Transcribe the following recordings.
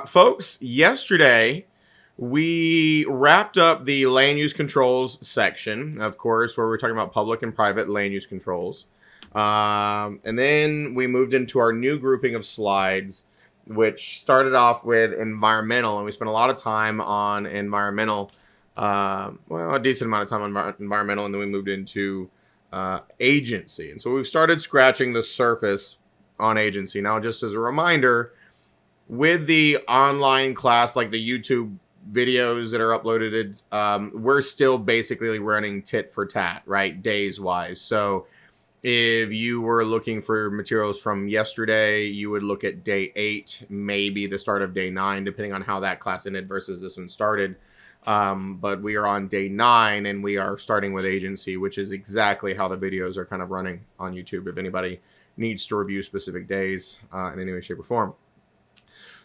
Folks, yesterday we wrapped up the land use controls section, of course, where we're talking about public and private land use controls. And then we moved into our new grouping of slides, which started off with environmental, and we spent a lot of time on environmental, a decent amount of time on environmental, and then we moved into agency. And so we've started scratching the surface on agency. Now, just as a reminder, with the online class, like the YouTube videos that are uploaded, we're still basically running tit for tat, right? Days wise. So if you were looking for materials from yesterday, you would look at day 8, maybe the start of day 9, depending on how that class ended versus this one started. But we are on day 9 and we are starting with agency, which is exactly how the videos are kind of running on YouTube if anybody needs to review specific days in any way, shape, or form.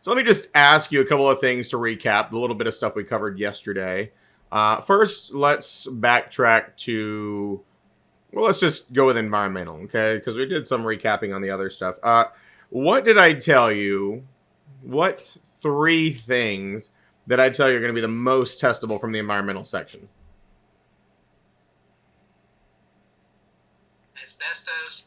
So let me just ask you a couple of things to recap, a little bit of stuff we covered yesterday. First, let's backtrack to, well, let's just go with environmental, okay? Because we did some recapping on the other stuff. What did I tell you? What 3 things did I tell you are going to be the most testable from the environmental section? Asbestos.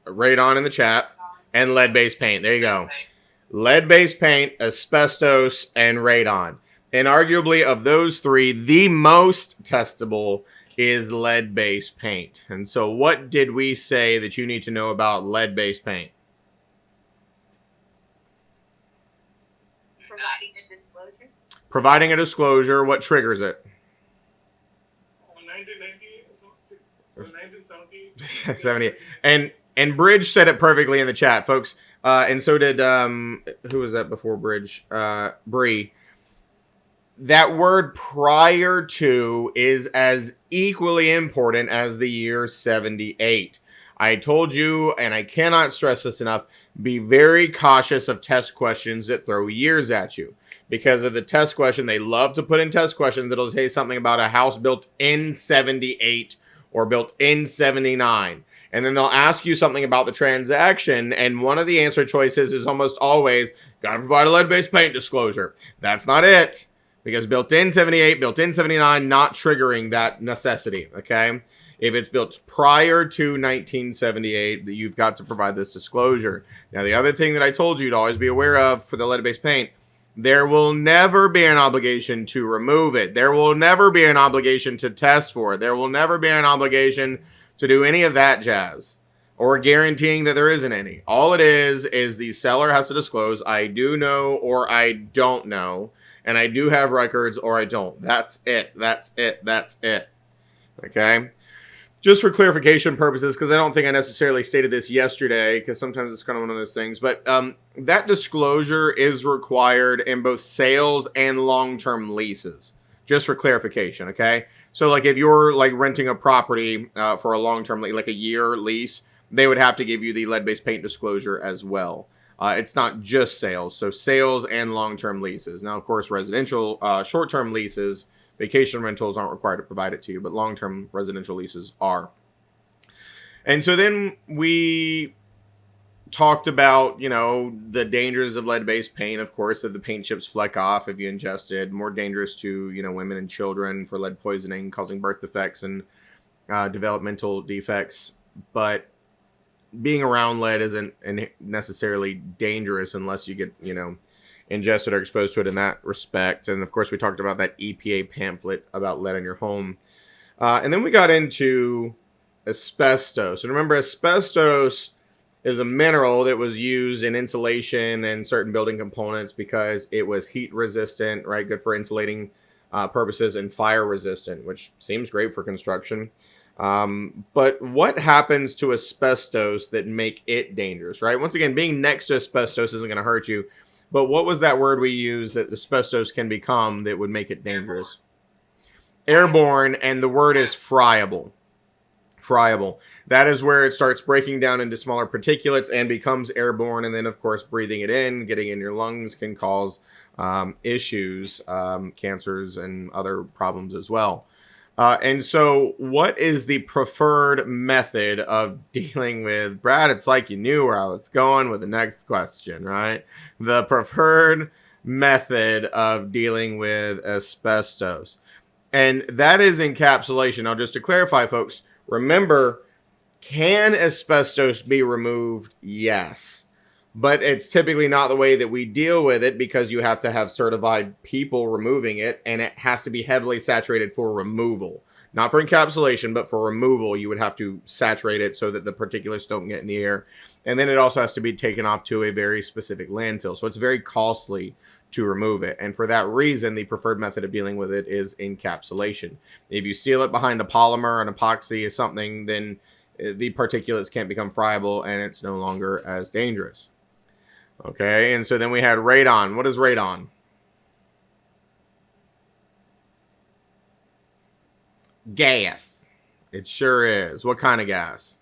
Radon in the chat. And lead-based paint. There you go. Lead-based paint, asbestos, and radon. And arguably of those 3, the most testable is lead-based paint. And so what did we say that you need to know about lead-based paint? Providing a disclosure. Providing a disclosure. What triggers it? 1970. And Bridge said it perfectly in the chat, folks. And so did, who was that before Bridge? Bree. That word prior to is as equally important as the year 78. I told you, and I cannot stress this enough, be very cautious of test questions that throw years at you. Because of the test question, they love to put in test questions that'll say something about a house built in 78 or built in 79. And then they'll ask you something about the transaction, and one of the answer choices is almost always, got to provide a lead-based paint disclosure. That's not it, because built in 78, built in 79, not triggering that necessity, okay? If it's built prior to 1978, that you've got to provide this disclosure. Now, the other thing that I told you to always be aware of for the lead-based paint, there will never be an obligation to remove it. There will never be an obligation to test for it. There will never be an obligation to do any of that jazz, or guaranteeing that there isn't any. All it is the seller has to disclose, I do know or I don't know, and I do have records or I don't. That's it. That's it. That's it. Okay? Just for clarification purposes, because I don't think I necessarily stated this yesterday, because sometimes it's kind of one of those things, but that disclosure is required in both sales and long-term leases. Just for clarification, okay? So, like, if you're, like, renting a property for a long-term, like a year lease, they would have to give you the lead-based paint disclosure as well. It's not just sales. So, sales and long-term leases. Now, of course, residential short-term leases, vacation rentals aren't required to provide it to you, but long-term residential leases are. And so then we talked about, you know, the dangers of lead-based paint, of course, that the paint chips fleck off if you ingested, more dangerous to, you know, women and children for lead poisoning, causing birth defects and developmental defects. But being around lead isn't necessarily dangerous unless you get, you know, ingested or exposed to it in that respect. And of course, we talked about that EPA pamphlet about lead in your home. And then we got into asbestos. And remember, asbestos is a mineral that was used in insulation and certain building components because it was heat resistant, right? Good for insulating purposes, and fire resistant, which seems great for construction. But what happens to asbestos that make it dangerous, right? Once again, being next to asbestos isn't going to hurt you. But what was that word we used that asbestos can become that would make it dangerous? Airborne, and the word is friable. Friable. That is where it starts breaking down into smaller particulates and becomes airborne. And then, of course, breathing it in, getting in your lungs can cause issues, cancers, and other problems as well. And so what is the preferred method of dealing with, Brad? It's like you knew where I was going with the next question, right? The preferred method of dealing with asbestos. And that is encapsulation. Now, just to clarify, folks, remember, can asbestos be removed? Yes. But it's typically not the way that we deal with it because you have to have certified people removing it, and it has to be heavily saturated for removal. Not for encapsulation, but for removal, you would have to saturate it so that the particulates don't get in the air. And then it also has to be taken off to a very specific landfill. So it's very costly to remove it. And for that reason, the preferred method of dealing with it is encapsulation. If you seal it behind a polymer, an epoxy or something, then the particulates can't become friable and it's no longer as dangerous. Okay, and so then we had radon. What is radon? Gas. It sure is. What kind of gas?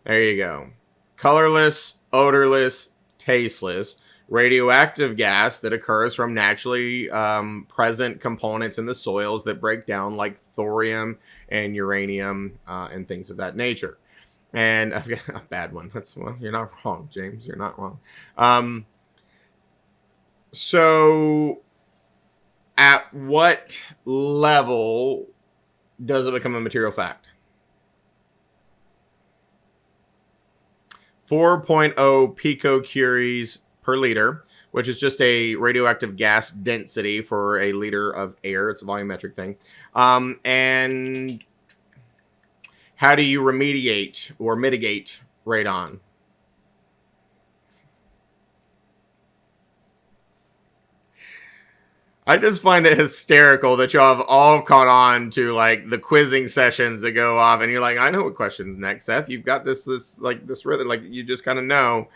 There you go. Colorless, odorless, tasteless, radioactive gas that occurs from naturally present components in the soils that break down, like thorium and uranium and things of that nature. And I've got a bad one. Well, you're not wrong, James. You're not wrong. So at what level does it become a material fact? 4.0 picocuries per liter, which is just a radioactive gas density for a liter of air. It's a volumetric thing. And how do you remediate or mitigate radon? I just find it hysterical that y'all have all caught on to like the quizzing sessions that go off, and you're like, I know what question's next, Seth. You've got this rhythm, like you just kind of know.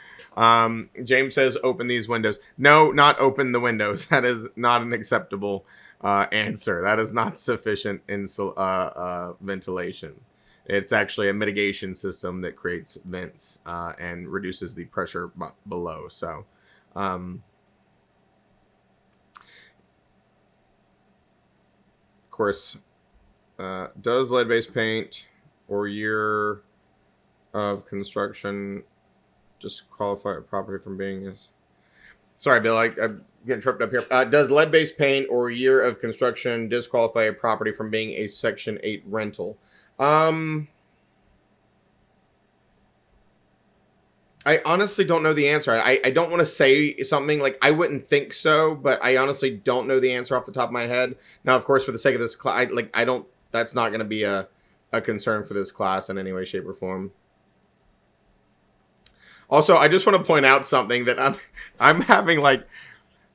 James says, open these windows. No, not open the windows. That is not an acceptable answer. That is not sufficient ventilation. It's actually a mitigation system that creates vents and reduces the pressure below. So, of course, does lead-based paint or year of construction disqualify a property from being is? Sorry, Bill, I'm getting tripped up here. Does lead-based paint or year of construction disqualify a property from being a Section 8 rental? I honestly don't know the answer. I don't want to say something like I wouldn't think so, but I honestly don't know the answer off the top of my head. Now, of course, for the sake of this class, that's not going to be a concern for this class in any way, shape, or form. Also, I just want to point out something that I'm having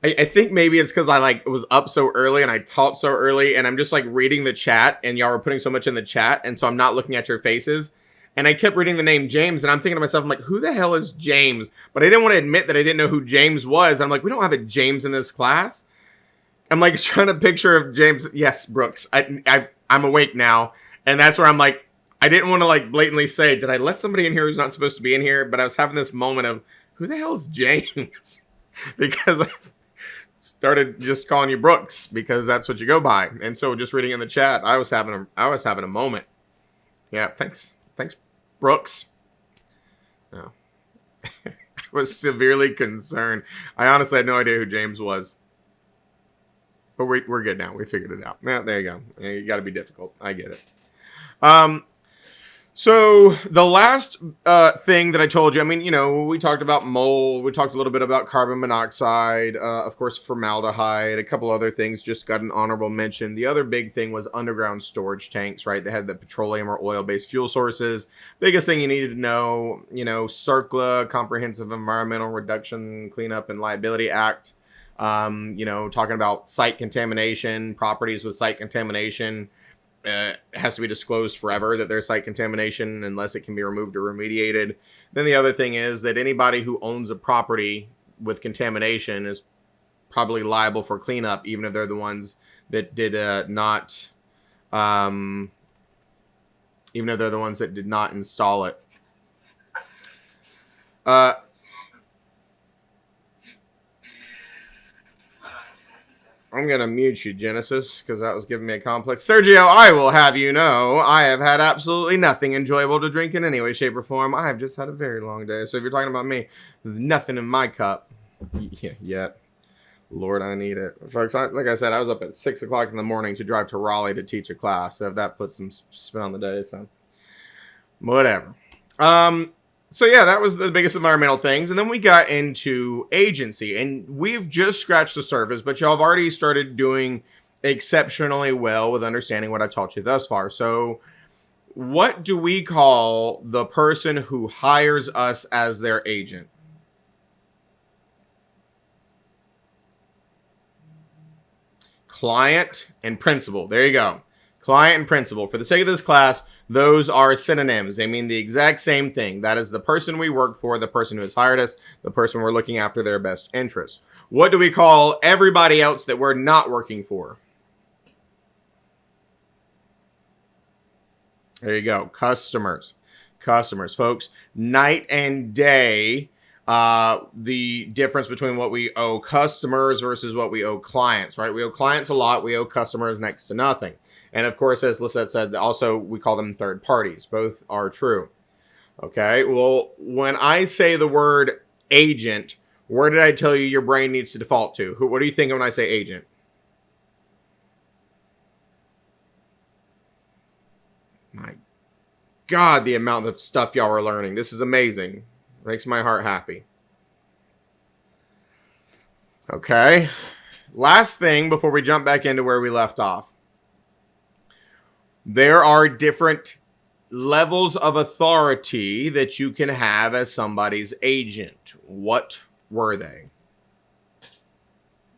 I think maybe it's because I was up so early and I taught so early, and I'm just reading the chat, and y'all are putting so much in the chat, and so I'm not looking at your faces. And I kept reading the name James, and I'm thinking to myself, I'm like, who the hell is James? But I didn't want to admit that I didn't know who James was. I'm like, we don't have a James in this class. I'm trying to picture of James. Yes, Brooks. I'm awake now, and that's where I'm like, I didn't want to blatantly say, did I let somebody in here who's not supposed to be in here? But I was having this moment of, who the hell is James? Because I started just calling you Brooks because that's what you go by. And so just reading in the chat, I was having a moment. Yeah, thanks, Brooks. No. I was severely concerned. I honestly had no idea who James was. But we're good now. We figured it out. Yeah, there you go. Yeah, you got to be difficult. I get it. So the last thing that I told you, we talked about mold. We talked a little bit about carbon monoxide. Of course, formaldehyde. A couple other things just got an honorable mention. The other big thing was underground storage tanks, right? They had the petroleum or oil-based fuel sources. Biggest thing you needed to know, CERCLA, Comprehensive Environmental Reduction, Cleanup, and Liability Act. Talking about site contamination, properties with site contamination. It has to be disclosed forever that there's site contamination unless it can be removed or remediated. Then the other thing is that anybody who owns a property with contamination is probably liable for cleanup, even if they're the ones that did not install it. I'm going to mute you, Genesis, because that was giving me a complex. Sergio, I will have you know, I have had absolutely nothing enjoyable to drink in any way, shape, or form. I have just had a very long day. So if you're talking about me, nothing in my cup yet. Lord, I need it. Folks, like I said, I was up at 6 o'clock in the morning to drive to Raleigh to teach a class. So if that puts some spin on the day, so whatever. So yeah, that was the biggest environmental things. And then we got into agency, and we've just scratched the surface, but y'all have already started doing exceptionally well with understanding what I've taught you thus far. So what do we call the person who hires us as their agent? Client and principal. There you go. Client and principal. For the sake of this class, those are synonyms. They mean the exact same thing. That is the person we work for, the person who has hired us, the person we're looking after their best interests. What do we call everybody else that we're not working for? There you go. Customers. Customers, folks. Night and day. The difference between what we owe customers versus what we owe clients, right? We owe clients a lot. We owe customers next to nothing. And of course, as Lisette said, also we call them third parties. Both are true. Okay. Well, when I say the word agent, where did I tell you your brain needs to default to? What do you think when I say agent? My God, the amount of stuff y'all are learning. This is amazing. Makes my heart happy. Okay. Last thing before we jump back into where we left off. There are different levels of authority that you can have as somebody's agent. What were they?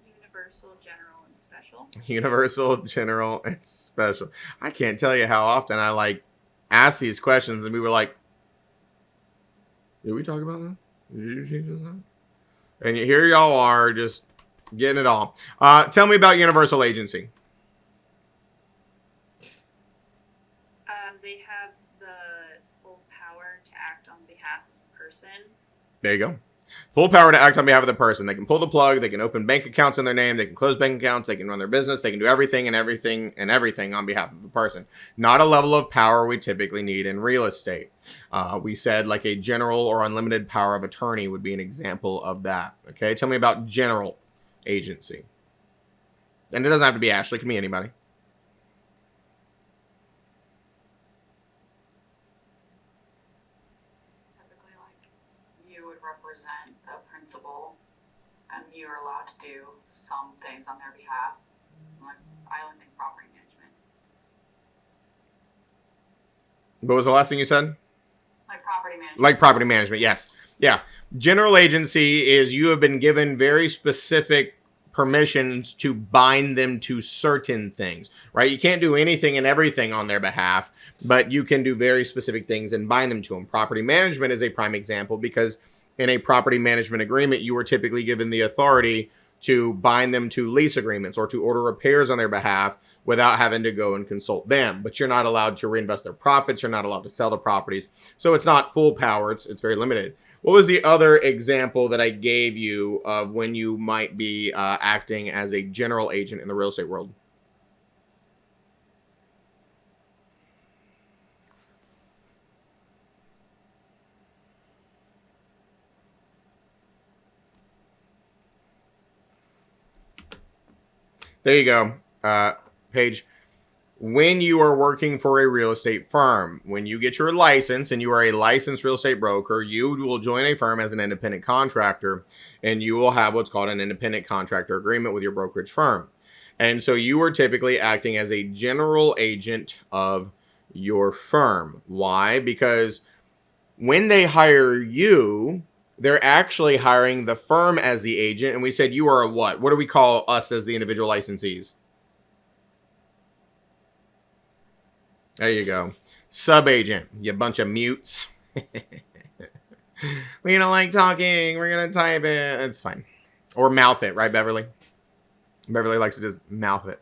Universal, general, and special. Universal, general, and special. I can't tell you how often I ask these questions and we were like, did we talk about that? Did you change that? And here y'all are just getting it all. Tell me about universal agency. They have the full power to act on behalf of the person. There you go. Full power to act on behalf of the person. They can pull the plug. They can open bank accounts in their name. They can close bank accounts. They can run their business. They can do everything on behalf of the person. Not a level of power we typically need in real estate. We said like a general or unlimited power of attorney would be an example of that. Okay, tell me about general agency. And it doesn't have to be Ashley. It can be anybody. Typically, you would represent the principal, and you're allowed to do some things on their behalf. I only think property management. What was the last thing you said? Property management. Like property management, yes. Yeah. General agency is you have been given very specific permissions to bind them to certain things, right? You can't do anything and everything on their behalf, but you can do very specific things and bind them to them. Property management is a prime example because in a property management agreement, you are typically given the authority to bind them to lease agreements or to order repairs on their behalf without having to go and consult them. But you're not allowed to reinvest their profits. You're not allowed to sell the properties. So it's not full power. It's very limited. What was the other example that I gave you of when you might be acting as a general agent in the real estate world? There you go. Paige, when you are working for a real estate firm, when you get your license and you are a licensed real estate broker, you will join a firm as an independent contractor and you will have what's called an independent contractor agreement with your brokerage firm. And so you are typically acting as a general agent of your firm. Why? Because when they hire you, they're actually hiring the firm as the agent. And we said you are a what? What do we call us as the individual licensees? There you go. Sub-agent, you bunch of mutes. We don't like talking. We're going to type it. It's fine. Or mouth it, right, Beverly? Beverly likes to just mouth it.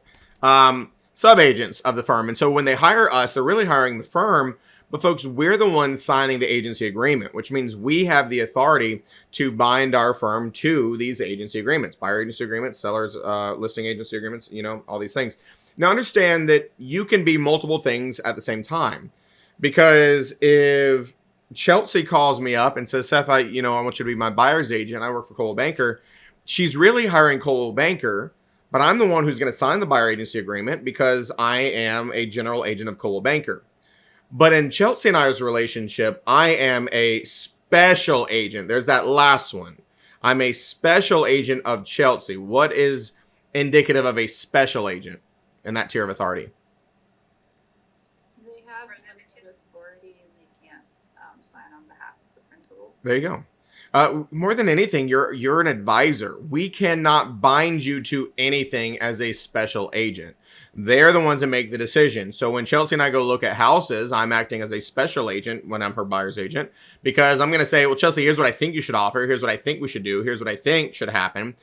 Sub-agents of the firm. And so when they hire us, they're really hiring the firm, But folks, we're the ones signing the agency agreement, which means we have the authority to bind our firm to these agency agreements, buyer agency agreements, sellers listing agency agreements, all these things. Now understand that you can be multiple things at the same time, because if Chelsea calls me up and says, Seth, I want you to be my buyer's agent. I work for Coldwell Banker. She's really hiring Coldwell Banker, but I'm the one who's going to sign the buyer agency agreement because I am a general agent of Coldwell Banker. But in Chelsea and I's relationship, I am a special agent. There's that last one. I'm a special agent of Chelsea. What is indicative of a special agent in that tier of authority? They have limited authority and they can't sign on behalf of the principal. There you go. More than anything, you're an advisor. We cannot bind you to anything as a special agent. They're the ones that make the decision. So when Chelsea and I go look at houses, I'm acting as a special agent when I'm her buyer's agent, because I'm going to say, well, Chelsea, here's what I think you should offer. Here's what I think we should do. Here's what I think should happen.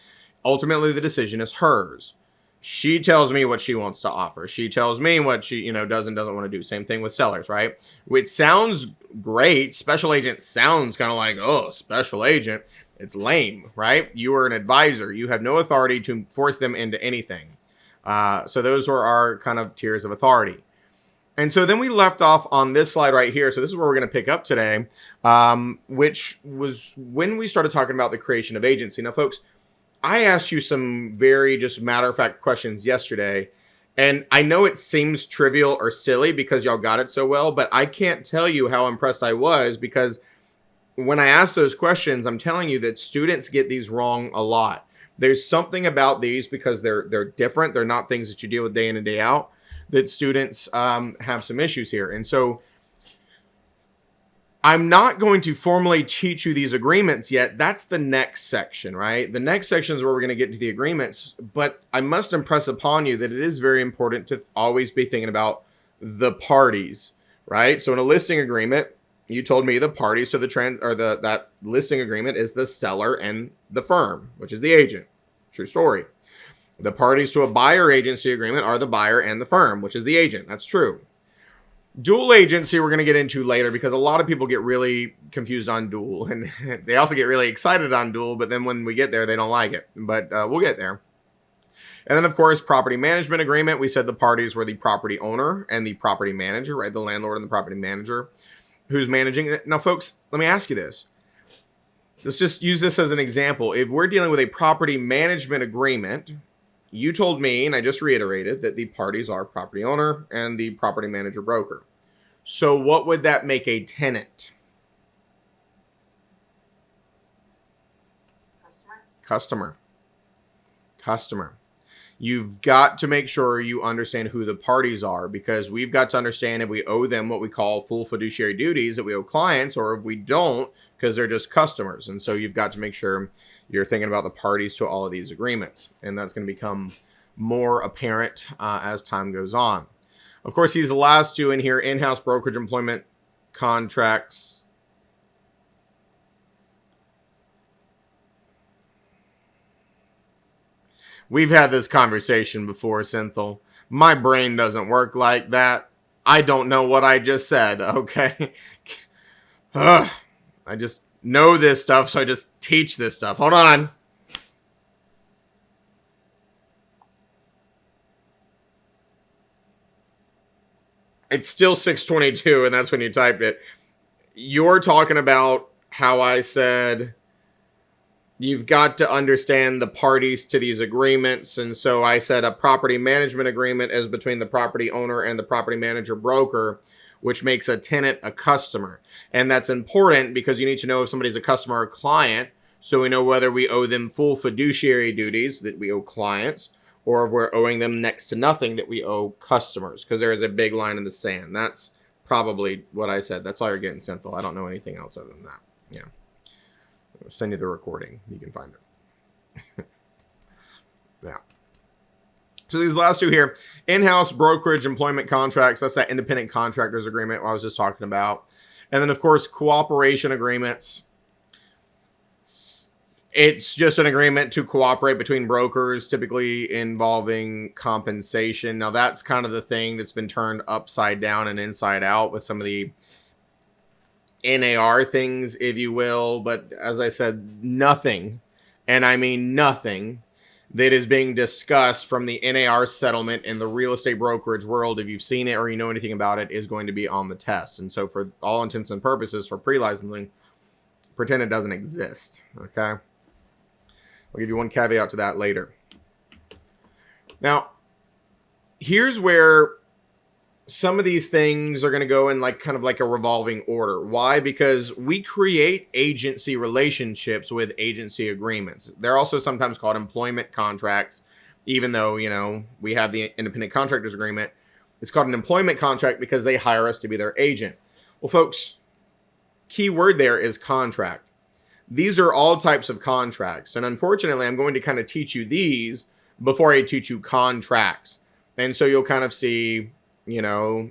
Ultimately, the decision is hers. She tells me what she wants to offer. She tells me what she, does and doesn't want to do. Same thing with sellers, right? It sounds great. Special agent sounds kind of like, oh, special agent. It's lame, right? You are an advisor. You have no authority to force them into anything. So those were our kind of tiers of authority. And so then we left off on this slide right here. So this is where we're going to pick up today, which was when we started talking about the creation of agency. Now, folks, I asked you some very just matter-of-fact questions yesterday, and I know it seems trivial or silly because y'all got it so well, but I can't tell you how impressed I was, because when I asked those questions, I'm telling you that students get these wrong a lot. There's something about these, because they're different. They're not things that you deal with day in and day out, that students have some issues here. And so I'm not going to formally teach you these agreements yet. That's the next section, right? The next section is where we're going to get to the agreements. But I must impress upon you that it is very important to always be thinking about the parties, right? So in a listing agreement, you told me the parties to that listing agreement is the seller and the firm, which is the agent. True story. The parties to a buyer agency agreement are the buyer and the firm, which is the agent. That's true. Dual agency we're going to get into later, because a lot of people get really confused on dual, and they also get really excited on dual, but then when we get there, they don't like it. But we'll get there. And then, of course, property management agreement. We said the parties were the property owner and the property manager, right? The landlord and the property manager who's managing it. Now, folks, let me ask you this. Let's just use this as an example. If we're dealing with a property management agreement, you told me, and I just reiterated, that the parties are property owner and the property manager broker. So what would that make a tenant? Customer. You've got to make sure you understand who the parties are, because we've got to understand if we owe them what we call full fiduciary duties that we owe clients, or if we don't, because they're just customers. And so you've got to make sure you're thinking about the parties to all of these agreements. And that's going to become more apparent as time goes on. Of course, these last two in here, in-house brokerage employment contracts. We've had this conversation before, Synthel. My brain doesn't work like that. I don't know what I just said, okay? I just know this stuff, so I just teach this stuff. Hold on. It's still 6:22, and that's when you typed it. You're talking about how I said you've got to understand the parties to these agreements. And so I said a property management agreement is between the property owner and the property manager broker, which makes a tenant a customer. And that's important because you need to know if somebody's a customer or client, so we know whether we owe them full fiduciary duties that we owe clients, or if we're owing them next to nothing that we owe customers, because there is a big line in the sand. That's probably what I said. That's all you're getting, Synthel. I don't know anything else other than that. Yeah. I'll send you the recording. You can find it. Yeah. So these last two here, in-house brokerage employment contracts. That's that independent contractors agreement I was just talking about. And then, of course, cooperation agreements. It's just an agreement to cooperate between brokers, typically involving compensation. Now, that's kind of the thing that's been turned upside down and inside out with some of the NAR things, if you will. But as I said, nothing, and I mean nothing, that is being discussed from the NAR settlement in the real estate brokerage world, if you've seen it or you know anything about it, is going to be on the test. And so for all intents and purposes, for pre-licensing, pretend it doesn't exist, okay? I'll give you one caveat to that later. Now, here's where some of these things are going to go in like kind of like a revolving order. Why? Because we create agency relationships with agency agreements. They're also sometimes called employment contracts, even though, you know, we have the independent contractors agreement. It's called an employment contract because they hire us to be their agent. Well, folks, key word there is contract. These are all types of contracts. And unfortunately, I'm going to kind of teach you these before I teach you contracts. And so you'll kind of see, you know,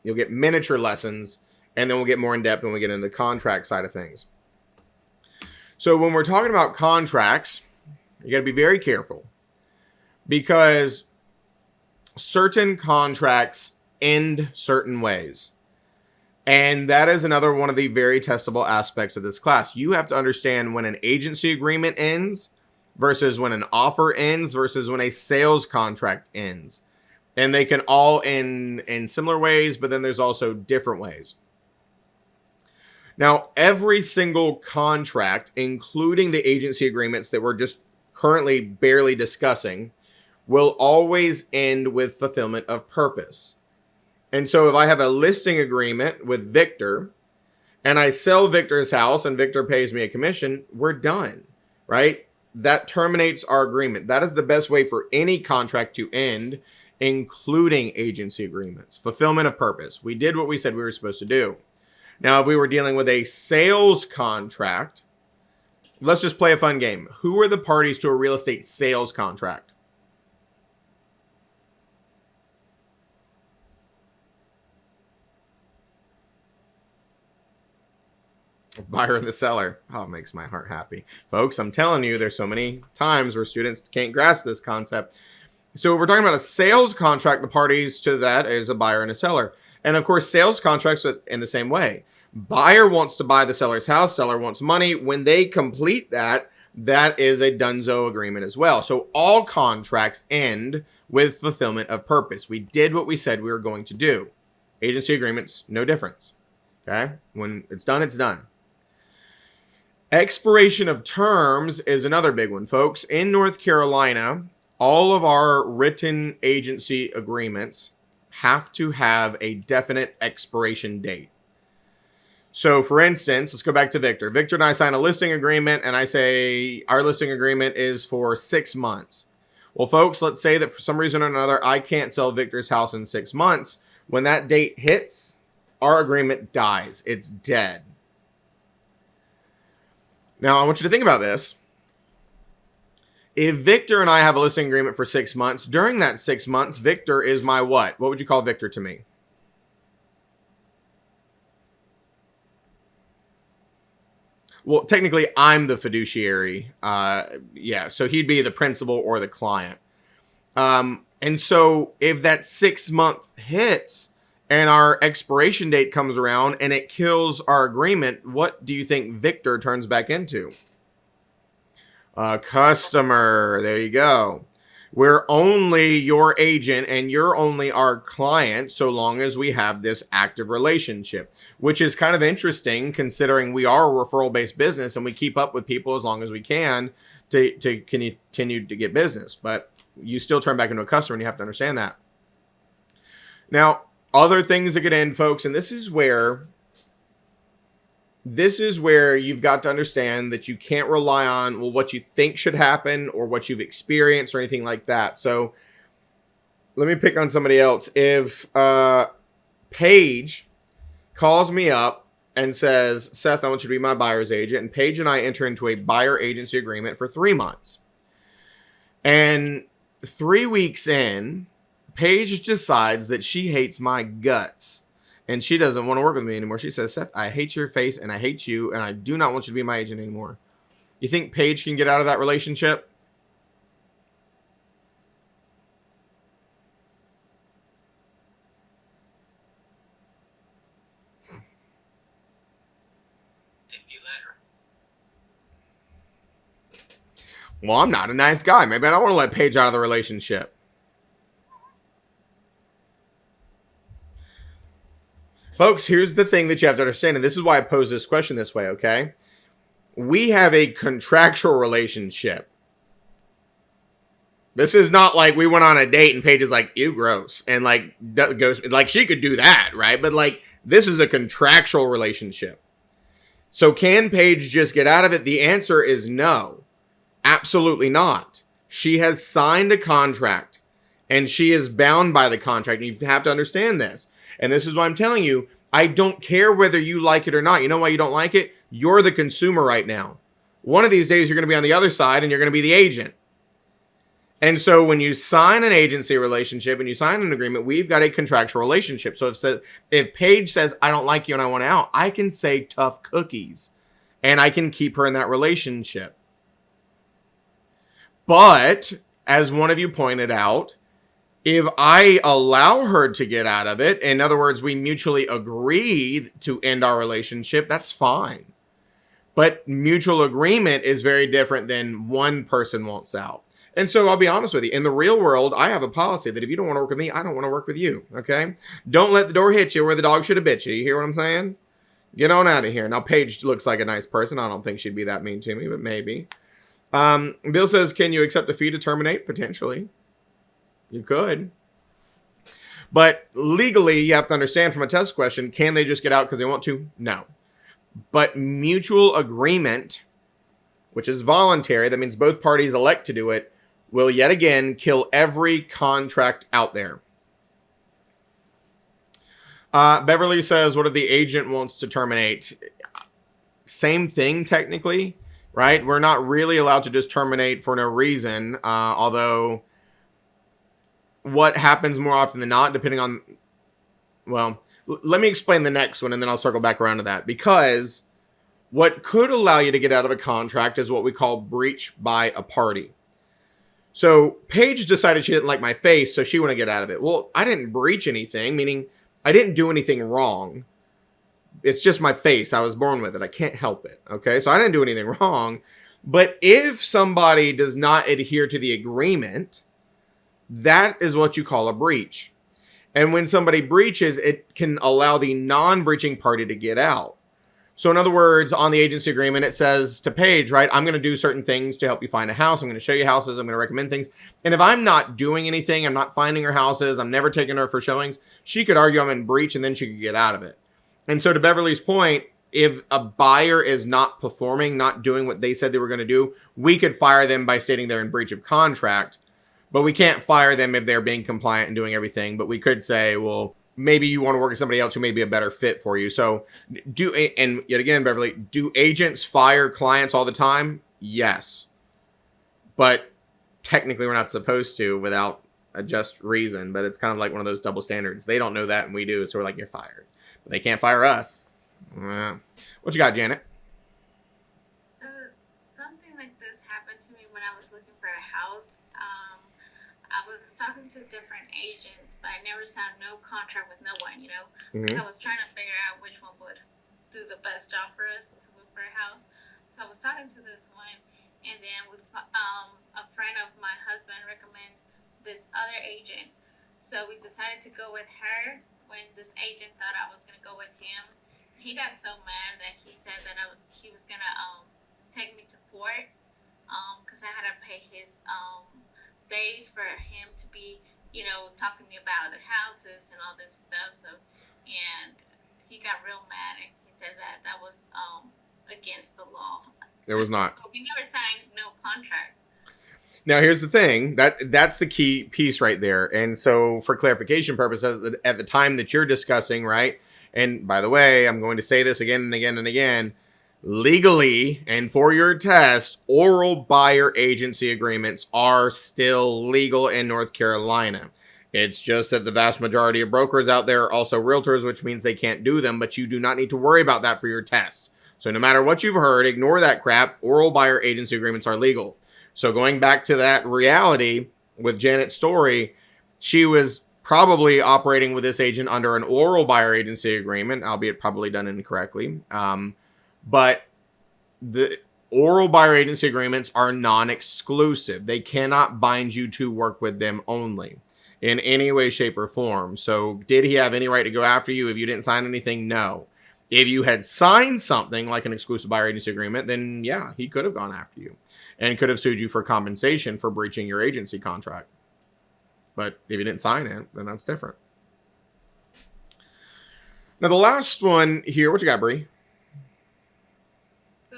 you'll get miniature lessons, and then we'll get more in depth when we get into the contract side of things. So when we're talking about contracts, you got to be very careful, because certain contracts end certain ways. And that is another one of the very testable aspects of this class. You have to understand when an agency agreement ends versus when an offer ends versus when a sales contract ends. And they can all end in similar ways, but then there's also different ways. Now, every single contract, including the agency agreements that we're just currently barely discussing, will always end with fulfillment of purpose. And so if I have a listing agreement with Victor and I sell Victor's house and Victor pays me a commission, we're done, right? That terminates our agreement. That is the best way for any contract to end, including agency agreements. Fulfillment of purpose. We did what we said we were supposed to do. Now, if we were dealing with a sales contract, let's just play a fun game. Who are the parties to a real estate sales contract? Buyer and the seller. Oh, it makes my heart happy. Folks, I'm telling you, there's so many times where students can't grasp this concept. So if we're talking about a sales contract, the parties to that is a buyer and a seller. And of course, sales contracts are in the same way. Buyer wants to buy the seller's house. Seller wants money. When they complete that, that is a donezo agreement as well. So all contracts end with fulfillment of purpose. We did what we said we were going to do. Agency agreements, no difference. Okay? When it's done, it's done. Expiration of terms is another big one, folks. In North Carolina, all of our written agency agreements have to have a definite expiration date. So, for instance, let's go back to Victor. Victor and I sign a listing agreement, and I say our listing agreement is for 6 months. Well, folks, let's say that for some reason or another, I can't sell Victor's house in 6 months. When that date hits, our agreement dies. It's dead. Now, I want you to think about this. If Victor and I have a listing agreement for 6 months, during that 6 months, Victor is my what? What would you call Victor to me? Well, technically, I'm the fiduciary. So he'd be the principal or the client. And so if that 6 month hits and our expiration date comes around and it kills our agreement, what do you think Victor turns back into? A customer. There you go. We're only your agent and you're only our client so long as we have this active relationship, which is kind of interesting considering we are a referral-based business and we keep up with people as long as we can to continue to get business. But you still turn back into a customer and you have to understand that. Now, other things that could end, folks, and this is where you've got to understand that you can't rely on, well, what you think should happen or what you've experienced or anything like that. So let me pick on somebody else. If Paige calls me up and says, Seth, I want you to be my buyer's agent, and Paige and I enter into a buyer agency agreement for 3 months. And 3 weeks in, Paige decides that she hates my guts. And she doesn't want to work with me anymore. She says, Seth, I hate your face and I hate you and I do not want you to be my agent anymore. You think Paige can get out of that relationship? Well, I'm not a nice guy. Maybe I don't want to let Paige out of the relationship. Folks, here's the thing that you have to understand, and this is why I pose this question this way, okay? We have a contractual relationship. This is not like we went on a date and Paige is like, ew, gross. And like, goes, like she could do that, right? But like, this is a contractual relationship. So can Paige just get out of it? The answer is no. Absolutely not. She has signed a contract and she is bound by the contract. You have to understand this. And this is why I'm telling you, I don't care whether you like it or not. You know why you don't like it? You're the consumer right now. One of these days, you're going to be on the other side and you're going to be the agent. And so when you sign an agency relationship and you sign an agreement, we've got a contractual relationship. So if Paige says, I don't like you and I want out, I can say tough cookies and I can keep her in that relationship. But as one of you pointed out, if I allow her to get out of it, in other words, we mutually agree to end our relationship, that's fine. But mutual agreement is very different than one person wants out. And so I'll be honest with you. In the real world, I have a policy that if you don't want to work with me, I don't want to work with you. Okay? Don't let the door hit you where the dog should have bit you. You hear what I'm saying? Get on out of here. Now, Paige looks like a nice person. I don't think she'd be that mean to me, but maybe. Bill says, can you accept a fee to terminate? Potentially. You could. But legally, you have to understand from a test question, can they just get out because they want to? No. But mutual agreement, which is voluntary, that means both parties elect to do it, will yet again kill every contract out there. Beverly says, what if the agent wants to terminate? Same thing, technically, right? We're not really allowed to just terminate for no reason, although what happens more often than not, depending on, well, let me explain the next one and then I'll circle back around to that. Because what could allow you to get out of a contract is what we call breach by a party. So Paige decided she didn't like my face, so she wanted to get out of it. Well, I didn't breach anything, meaning I didn't do anything wrong. It's just my face. I was born with it. I can't help it. Okay, so I didn't do anything wrong. But if somebody does not adhere to the agreement, that is what you call a breach. And when somebody breaches, it can allow the non-breaching party to get out. So in other words, on the agency agreement, it says to Paige, right, I'm going to do certain things to help you find a house. I'm going to show you houses. I'm going to recommend things. And if I'm not doing anything, I'm not finding her houses, I'm never taking her for showings, she could argue I'm in breach and then she could get out of it. And so to Beverly's point, if a buyer is not performing, not doing what they said they were going to do, we could fire them by stating they're in breach of contract. But we can't fire them if they're being compliant and doing everything. But we could say, well, maybe you want to work with somebody else who may be a better fit for you. So and yet again, Beverly, do agents fire clients all the time? Yes. But technically we're not supposed to without a just reason. But it's kind of like one of those double standards. They don't know that and we do. So we're like, you're fired. But they can't fire us. What you got, Janet? So something like this happened to me when I was looking for a house. I was talking to different agents, but I never signed no contract with no one, you know. Mm-hmm. So I was trying to figure out which one would do the best job for us to look for a house. So I was talking to this one, and then with a friend of my husband recommended this other agent. So we decided to go with her when this agent thought I was going to go with him. He got so mad that he said that he was going to take me to court because I had to pay his days for him to be, you know, talking to me about the houses and all this stuff. So, and he got real mad and he said that that was against the law. It was not. We never signed no contract. Now, here's the thing. That's the key piece right there. And so for clarification purposes, at the time that you're discussing, right? And by the way, I'm going to say this again and again and again. Legally, and for your test, oral buyer agency agreements are still legal in North Carolina. It's just that the vast majority of brokers out there are also realtors, which means they can't do them, but you do not need to worry about that for your test. So no matter what you've heard, ignore that crap. Oral buyer agency agreements are legal. So going back to that reality with Janet's story, she was probably operating with this agent under an oral buyer agency agreement, albeit probably done incorrectly. But the oral buyer agency agreements are non-exclusive. They cannot bind you to work with them only in any way, shape, or form. So did he have any right to go after you if you didn't sign anything? No. If you had signed something like an exclusive buyer agency agreement, then yeah, he could have gone after you and could have sued you for compensation for breaching your agency contract. But if you didn't sign it, then that's different. Now, the last one here, what you got, Bree? So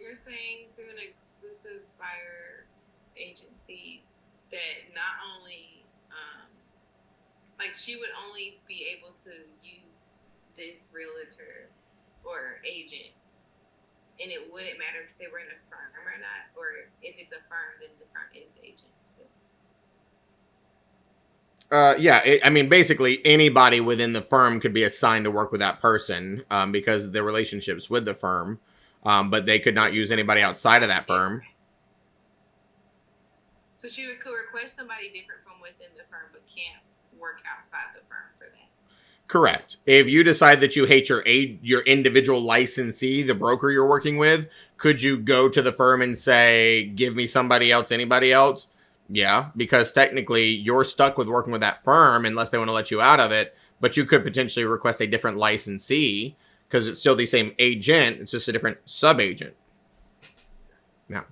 you're saying through an exclusive buyer agency that not only, like she would only be able to use this realtor or agent, and it wouldn't matter if they were in a firm or not, or if it's a firm, then the firm is the agent still. Basically anybody within the firm could be assigned to work with that person because of their relationships with the firm, but they could not use anybody outside of that firm. So she could request somebody different from within the firm, but can't work outside the firm for that. Correct. If you decide that you hate your individual licensee, the broker you're working with, could you go to the firm and say, give me somebody else, anybody else? Yeah, because technically you're stuck with working with that firm unless they want to let you out of it. But you could potentially request a different licensee because it's still the same agent. It's just a different sub-agent. Now,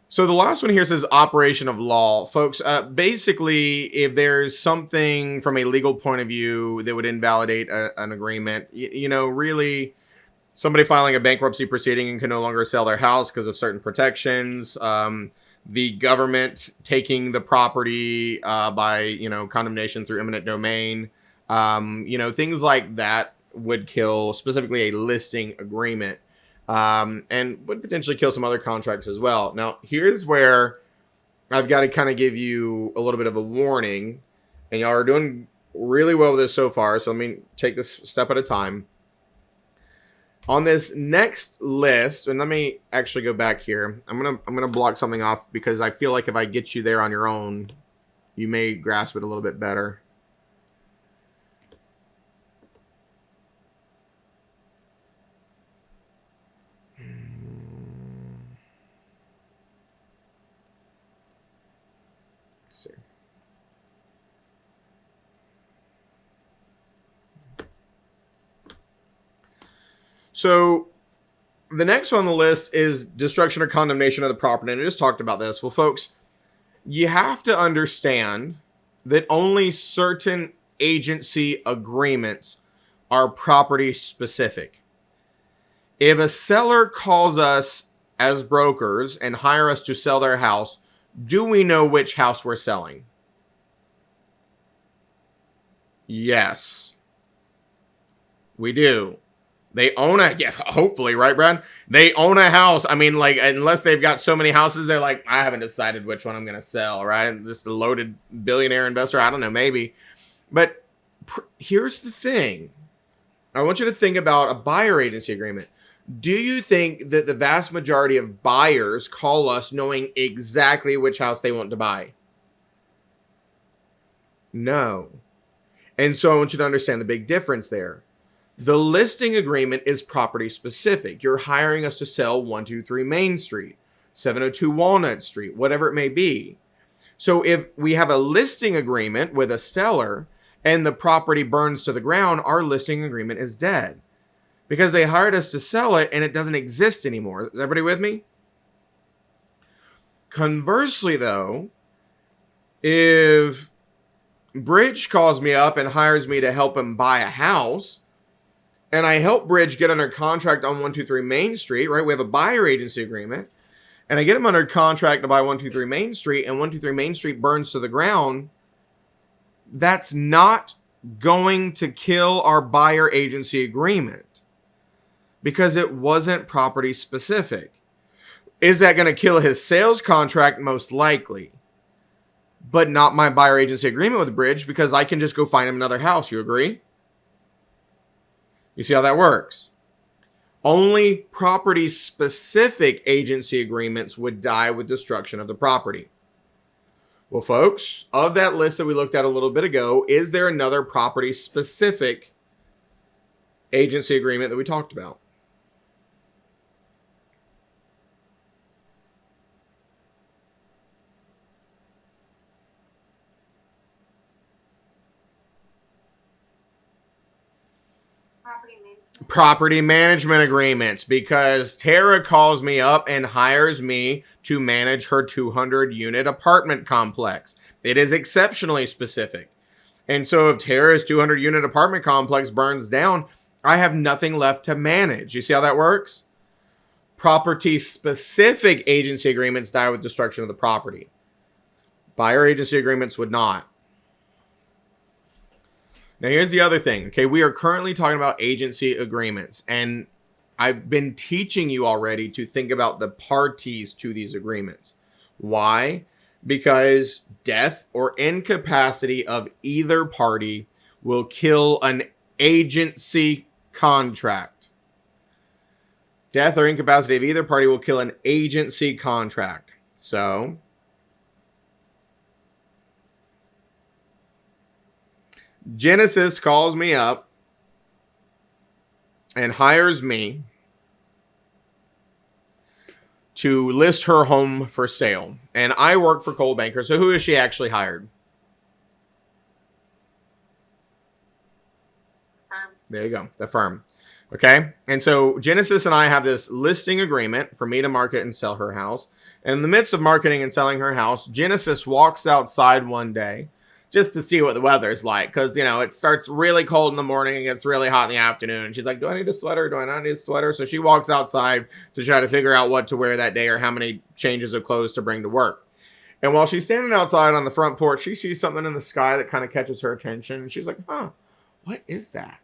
so the last one here says operation of law. Folks, basically, if there's something from a legal point of view that would invalidate an agreement, really somebody filing a bankruptcy proceeding and can no longer sell their house because of certain protections, the government taking the property by, condemnation through eminent domain, things like that would kill specifically a listing agreement. And would potentially kill some other contracts as well. Now, here's where I've got to kind of give you a little bit of a warning. And y'all are doing really well with this so far. So let me take this step at a time. On this next list, and let me actually go back here. I'm gonna block something off because I feel like if I get you there on your own, you may grasp it a little bit better. See. So the next one on the list is destruction or condemnation of the property. And I just talked about this. Well, folks, you have to understand that only certain agency agreements are property specific. If a seller calls us as brokers and hire us to sell their house, do we know which house we're selling? Yes, we do. They own hopefully, right, Brad? They own a house. I mean, like, unless they've got so many houses, they're like, I haven't decided which one I'm going to sell, right? Just a loaded billionaire investor. I don't know, maybe. But here's the thing. I want you to think about a buyer agency agreement. Do you think that the vast majority of buyers call us knowing exactly which house they want to buy? No. And so I want you to understand the big difference there. The listing agreement is property specific. You're hiring us to sell 123 Main Street, 702 Walnut Street, whatever it may be. So if we have a listing agreement with a seller and the property burns to the ground, our listing agreement is dead because they hired us to sell it and it doesn't exist anymore. Is everybody with me? Conversely, though, if Bridge calls me up and hires me to help him buy a house, and I help Bridge get under contract on 123 Main Street, right? We have a buyer agency agreement. And I get him under contract to buy 123 Main Street, and 123 Main Street burns to the ground. That's not going to kill our buyer agency agreement because it wasn't property specific. Is that going to kill his sales contract? Most likely. But not my buyer agency agreement with Bridge because I can just go find him another house. You agree? You see how that works? Only property-specific agency agreements would die with destruction of the property. Well, folks, of that list that we looked at a little bit ago, is there another property-specific agency agreement that we talked about? Property management agreements, because Tara calls me up and hires me to manage her 200-unit apartment complex. It is exceptionally specific. And so if Tara's 200-unit apartment complex burns down, I have nothing left to manage. You see how that works? Property-specific agency agreements die with destruction of the property. Buyer agency agreements would not. Now, here's the other thing. Okay, we are currently talking about agency agreements, and I've been teaching you already to think about the parties to these agreements. Why? Because death or incapacity of either party will kill an agency contract. Death or incapacity of either party will kill an agency contract. So, Genesis calls me up and hires me to list her home for sale. And I work for Coldwell Banker. So who is she actually hired? There you go. The firm. Okay. And so Genesis and I have this listing agreement for me to market and sell her house. And in the midst of marketing and selling her house, Genesis walks outside one day just to see what the weather's like. Because, you know, it starts really cold in the morning and gets really hot in the afternoon. She's like, do I need a sweater? Do I not need a sweater? So she walks outside to try to figure out what to wear that day or how many changes of clothes to bring to work. And while she's standing outside on the front porch, she sees something in the sky that kind of catches her attention. And she's like, huh, what is that?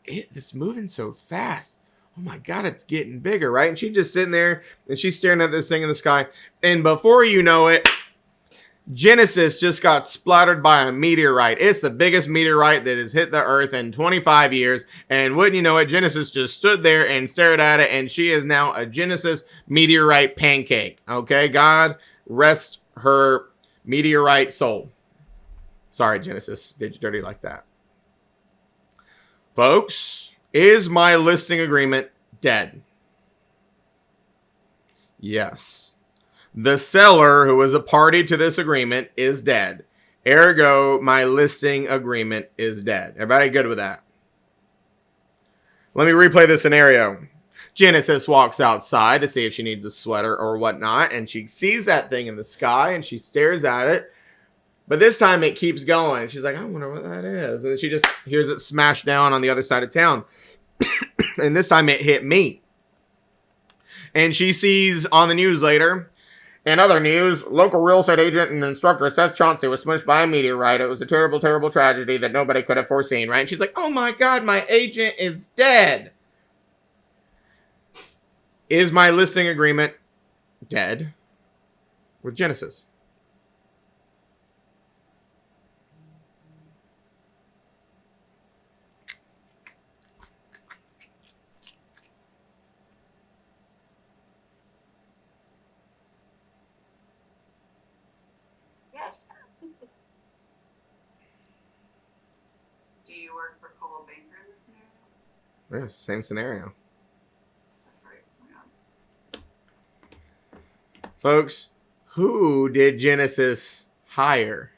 It's moving so fast. Oh my God, it's getting bigger, right? And she's just sitting there and she's staring at this thing in the sky. And before you know it, Genesis just got splattered by a meteorite. It's the biggest meteorite that has hit the earth in 25 years. And wouldn't you know it, Genesis just stood there and stared at it. And she is now a Genesis meteorite pancake. Okay, God rest her meteorite soul. Sorry, Genesis, did you dirty like that? Folks, is my listing agreement dead? Yes. The seller, who is a party to this agreement, is dead. Ergo, my listing agreement is dead. Everybody good with that? Let me replay the scenario. Genesis walks outside to see if she needs a sweater or whatnot, and she sees that thing in the sky, and she stares at it. But this time it keeps going. She's like, I wonder what that is. And then she just hears it smash down on the other side of town. And this time it hit me. And she sees on the news later, in other news, local real estate agent and instructor Seth Chauncey was smushed by a meteorite. It was a terrible, terrible tragedy that nobody could have foreseen, right? And she's like, oh my God, my agent is dead. Is my listing agreement dead with Genesis? Yes. Do you work for Coldwell Banker in this scenario? Yes, same scenario. That's right. Yeah. Folks, who did Genesis hire?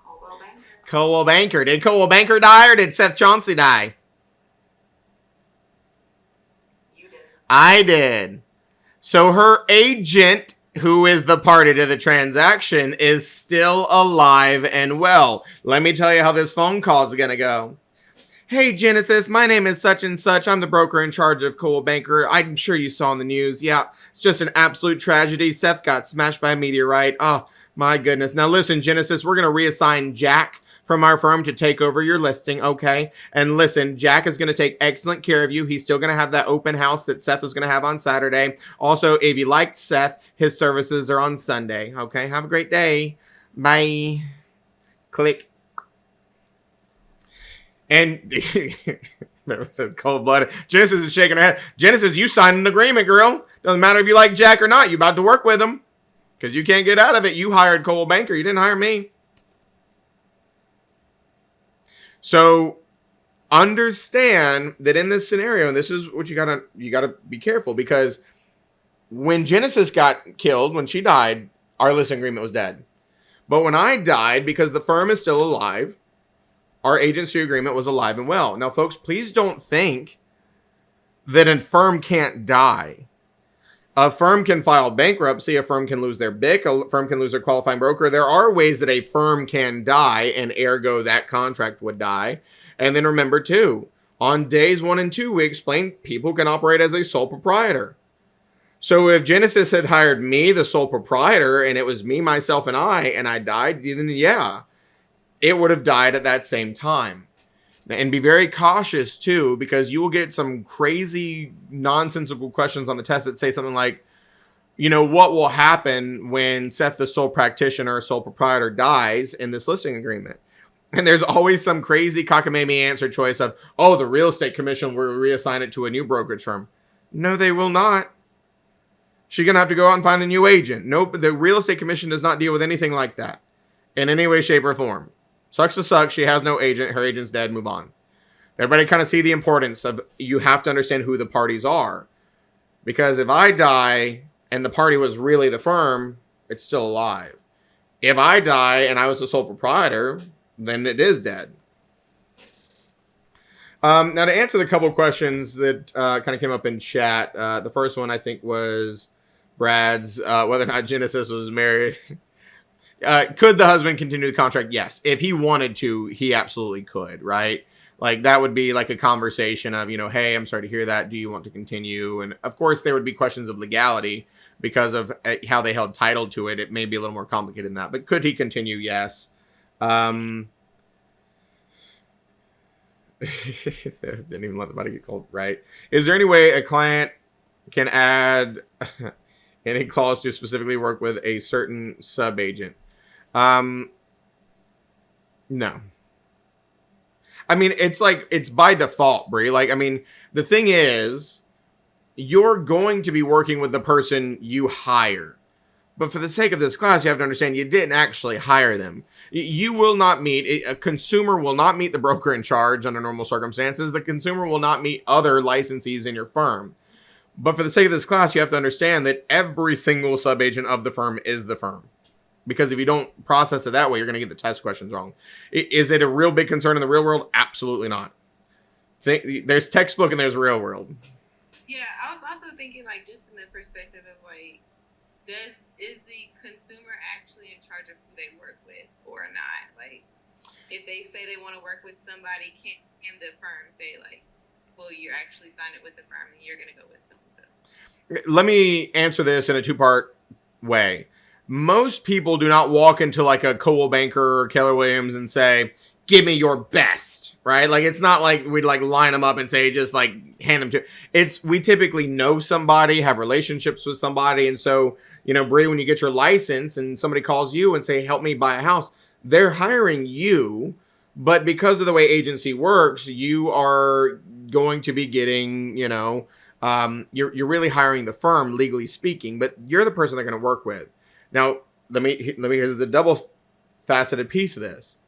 Coldwell Banker. Coldwell Banker. Did Coldwell Banker die or did Seth Chauncey die? You did. I did. So her agent, who is the party to the transaction, is still alive and well. Let me tell you how this phone call is going to go. Hey, Genesis, my name is such and such. I'm the broker in charge of Coldwell Banker. I'm sure you saw in the news. Yeah, it's just an absolute tragedy. Seth got smashed by a meteorite. Oh, my goodness. Now, listen, Genesis, we're going to reassign Jack from our firm to take over your listing, okay? And listen, Jack is going to take excellent care of you. He's still going to have that open house that Seth was going to have on Saturday. Also, if you liked Seth, his services are on Sunday, okay? Have a great day. Bye. Click. And said cold-blooded. Genesis is shaking her head. Genesis, you signed an agreement, girl. Doesn't matter if you like Jack or not. You about to work with him. Because you can't get out of it. You hired Coldwell Banker. You didn't hire me. So understand that in this scenario, and this is what you gotta be careful, because when Genesis got killed, when she died, our listing agreement was dead. But when I died, because the firm is still alive, our agency agreement was alive and well. Now, folks, please don't think that a firm can't die. A firm can file bankruptcy. A firm can lose their BIC. A firm can lose their qualifying broker. There are ways that a firm can die, and ergo that contract would die. And then remember, too, on days 1 and 2, we explained people can operate as a sole proprietor. So if Genesis had hired me, the sole proprietor, and it was me, myself, and I died, then yeah, it would have died at that same time. And be very cautious, too, because you will get some crazy, nonsensical questions on the test that say something like, you know, what will happen when Seth, the sole practitioner or sole proprietor, dies in this listing agreement? And there's always some crazy cockamamie answer choice of, oh, the real estate commission will reassign it to a new brokerage firm. No, they will not. She's going to have to go out and find a new agent. Nope, the real estate commission does not deal with anything like that in any way, shape, or form. Sucks to suck. She has no agent. Her agent's dead. Move on. Everybody kind of see the importance of, you have to understand who the parties are. Because if I die and the party was really the firm, it's still alive. If I die and I was the sole proprietor, then it is dead. Now, to answer the couple of questions that kind of came up in chat, the first one I think was Brad's, whether or not Genesis was married. Could the husband continue the contract? Yes. If he wanted to, he absolutely could, right? Like, that would be like a conversation of, you know, hey, I'm sorry to hear that. Do you want to continue? And of course, there would be questions of legality because of how they held title to it. It may be a little more complicated than that. But could he continue? Yes. Didn't even let the body get cold, right? Is there any way a client can add any clause to specifically work with a certain sub-agent? No. I mean, it's by default, Brie. Like, I mean, the thing is, you're going to be working with the person you hire. But for the sake of this class, you have to understand you didn't actually hire them. You will not meet, a consumer will not meet the broker in charge under normal circumstances. The consumer will not meet other licensees in your firm. But for the sake of this class, you have to understand that every single sub-agent of the firm is the firm. Because if you don't process it that way, you're going to get the test questions wrong. Is it a real big concern in the real world? Absolutely not. There's textbook and there's real world. Yeah, I was also thinking, like, just in the perspective of, like, is the consumer actually in charge of who they work with or not? Like, if they say they want to work with somebody, can the firm say, like, well, you're actually signed it with the firm and you're going to go with so-and-so? Let me answer this in a two-part way. Most people do not walk into like a Coldwell Banker or Keller Williams and say, give me your best, right? Like, it's not like we'd like line them up and say, just like hand them to, we typically know somebody, have relationships with somebody. And so, you know, Brie, when you get your license and somebody calls you and say, help me buy a house, they're hiring you. But because of the way agency works, you are going to be getting, you know, you're really hiring the firm, legally speaking, but you're the person they're going to work with. Now, here's the double-faceted piece of this.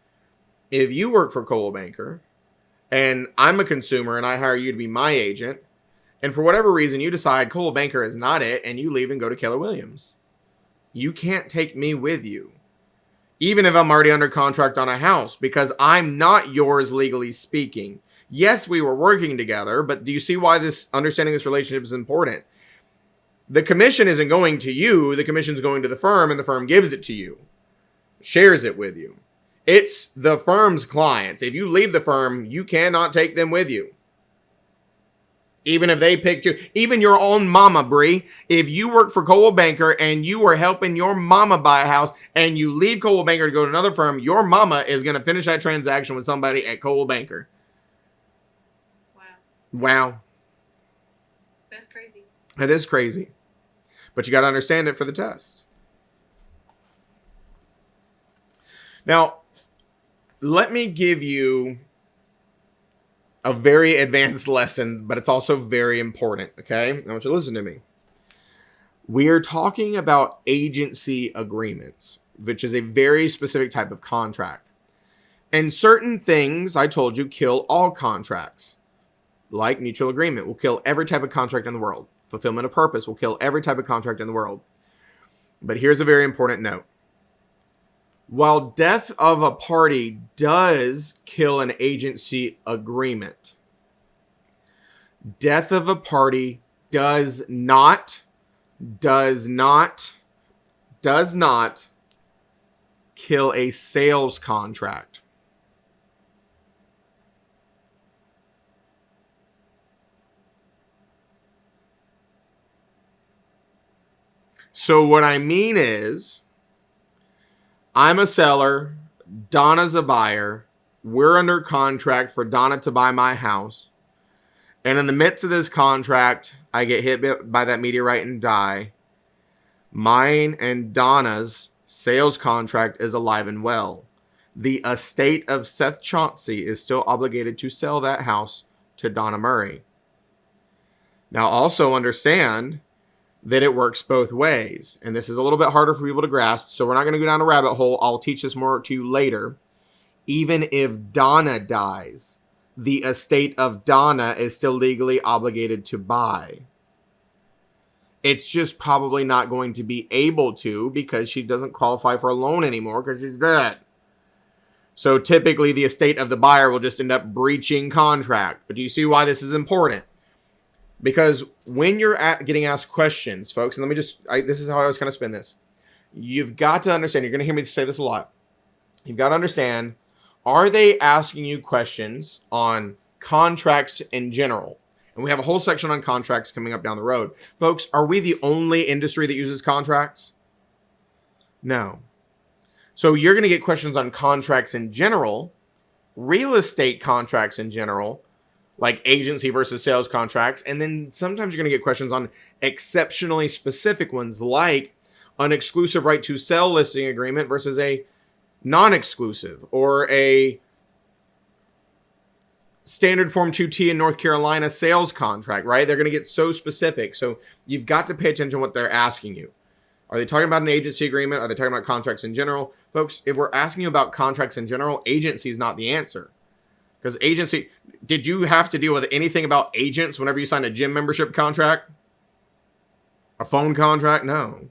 If you work for Coldwell Banker, and I'm a consumer, and I hire you to be my agent, and for whatever reason you decide Coldwell Banker is not it, and you leave and go to Keller Williams, you can't take me with you. Even if I'm already under contract on a house, because I'm not yours legally speaking. Yes, we were working together, but do you see why understanding this relationship is important? The commission isn't going to you. The commission's going to the firm, and the firm gives it to you, shares it with you. It's the firm's clients. If you leave the firm, you cannot take them with you. Even if they picked you, even your own mama, Brie, if you work for Coldwell Banker and you are helping your mama buy a house and you leave Coldwell Banker to go to another firm, your mama is going to finish that transaction with somebody at Coldwell Banker. Wow. That's crazy. It is crazy. But you got to understand it for the test. Now, let me give you a very advanced lesson, but it's also very important, okay? I want you to listen to me. We are talking about agency agreements, which is a very specific type of contract. And certain things, I told you, kill all contracts. Like mutual agreement will kill every type of contract in the world. Fulfillment of purpose will kill every type of contract in the world. But here's a very important note. While death of a party does kill an agency agreement, death of a party does not kill a sales contract. So what I mean is, I'm a seller, Donna's a buyer, we're under contract for Donna to buy my house, and in the midst of this contract, I get hit by that meteorite and die. Mine and Donna's sales contract is alive and well. The estate of Seth Chauncey is still obligated to sell that house to Donna Murray. Now also understand that it works both ways. And this is a little bit harder for people to grasp, so we're not going to go down a rabbit hole. I'll teach this more to you later. Even if Donna dies, the estate of Donna is still legally obligated to buy. It's just probably not going to be able to because she doesn't qualify for a loan anymore because she's dead. So typically the estate of the buyer will just end up breaching contract. But do you see why this is important? Because when you're getting asked questions, folks, and this is how I was going to spin this. You've got to understand, you're going to hear me say this a lot. You've got to understand, are they asking you questions on contracts in general? And we have a whole section on contracts coming up down the road. Folks, are we the only industry that uses contracts? No. So you're going to get questions on contracts in general, real estate contracts in general, like agency versus sales contracts. And then sometimes you're going to get questions on exceptionally specific ones, like an exclusive right to sell listing agreement versus a non-exclusive, or a standard Form 2T in North Carolina sales contract, right? They're going to get so specific. So you've got to pay attention to what they're asking you. Are they talking about an agency agreement? Are they talking about contracts in general? Folks, if we're asking you about contracts in general, agency is not the answer. Because agency, did you have to deal with anything about agents whenever you signed a gym membership contract? A phone contract? No.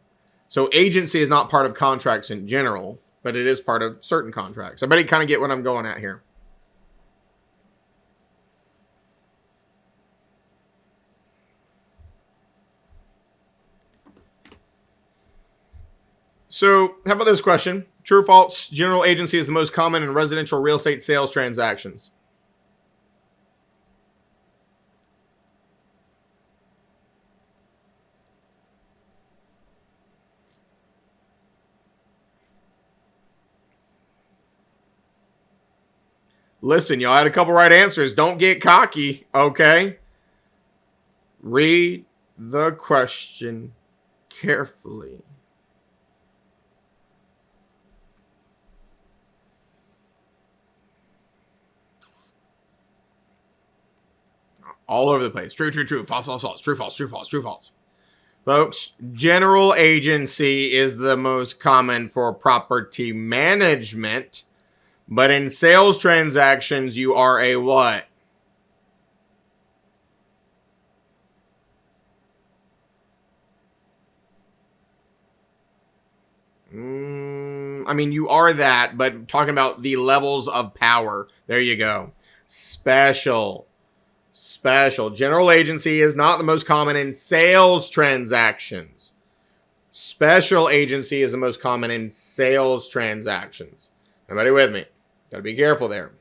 So agency is not part of contracts in general, but it is part of certain contracts. Everybody kind of get what I'm going at here. So how about this question? True or false? General agency is the most common in residential real estate sales transactions. Listen, y'all had a couple right answers. Don't get cocky, okay? Read the question carefully. All over the place. True, true, true. False, false, false. True, false, true, false, true, false. Folks, general agency is the most common for property management. But in sales transactions, you are a what? I mean, you are that, but talking about the levels of power. There you go. Special. General agency is not the most common in sales transactions. Special agency is the most common in sales transactions. Everybody with me? Got to be careful there.